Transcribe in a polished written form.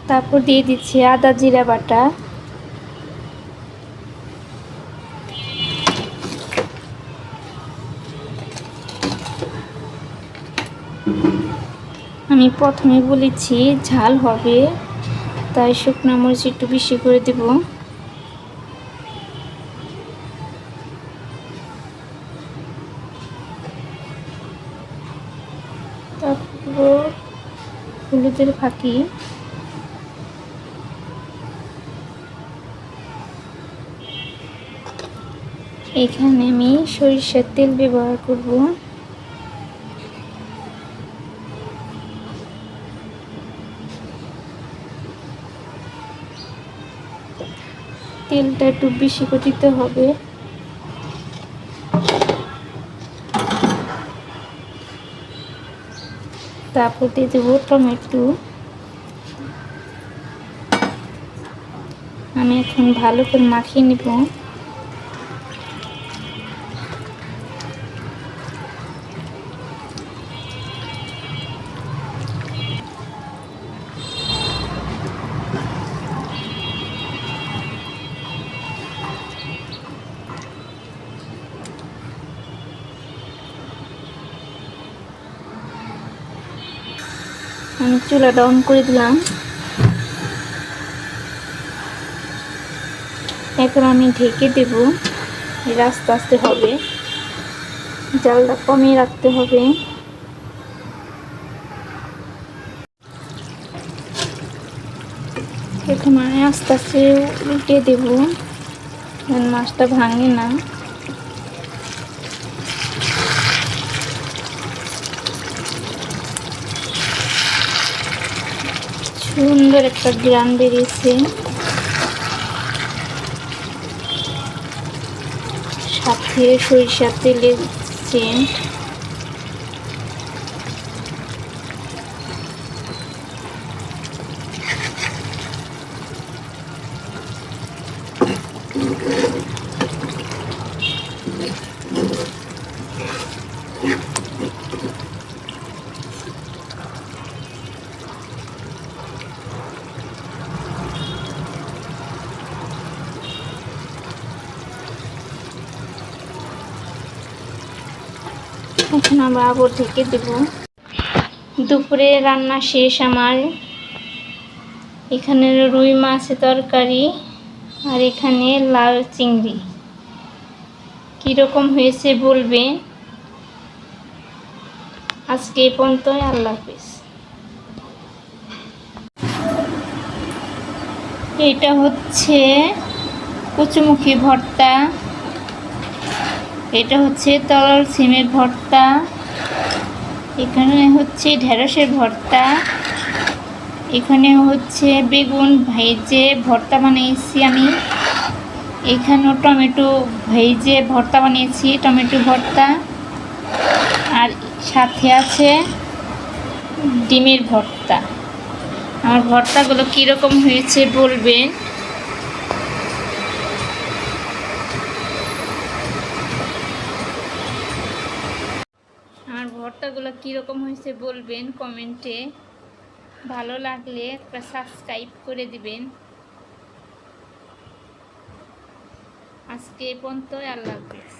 তারপর দিয়ে দিচ্ছি আদা জিরা বাটা, আমি প্রথমে বলেছি ঝাল হবে, তাই শুকনো মরিচ একটু বেশি করে দেব। তারপর হলুদের ফাঁকি, এখানে আমি সরিষার তেল ব্যবহার করব। তেলটা একটু বেশি করে দিতে হবে। তারপর দিয়ে দেবো টমেটো। আমি এখন ভালো করে মাখিয়ে নিব। আমি চুলাটা অন করে দিলাম। এখন আমি ঢেকে দেব। আস্তে আস্তে হবে, জালটা কমিয়ে রাখতে হবে। এখন আমি আস্তে আস্তে উল্টে দেব, মাছটা ভাঙে না। সুন্দর একটা গ্রান বেরিয়েছে, সাথে সরিষার তেলের সেন্ট। এখন আমরা আবার ঢেকে দেব। দুপুরে রান্না শেষ আমার। এখানে রুই মাছের তরকারি আর এখানে লাল চিংড়ি। কীরকম হয়েছে বলবেন। আজকে এই পর্যন্তই, আল্লাহ হাফেজ। এটা হচ্ছে কচুমুখী ভর্তা, এটা হচ্ছে তরল সিমের ভর্তা, এখানে হচ্ছে ঢেঁড়সের ভর্তা, এখানে হচ্ছে বেগুন ভেজে ভর্তা বানিয়েছি আমি, এখানেও টমেটো ভেজে ভর্তা বানিয়েছি, টমেটো ভর্তা, আর সাথে আছে ডিমের ভর্তা। আমার ভর্তাগুলো কীরকম হয়েছে বলবেন। আমার ভর্তাগুলো কীরকম হয়েছে বলবেন কমেন্টে। ভালো লাগলে একটা সাবস্ক্রাইব করে দিবেন। আজকে এই পর্যন্ত, আল্লাহ হাফেজ।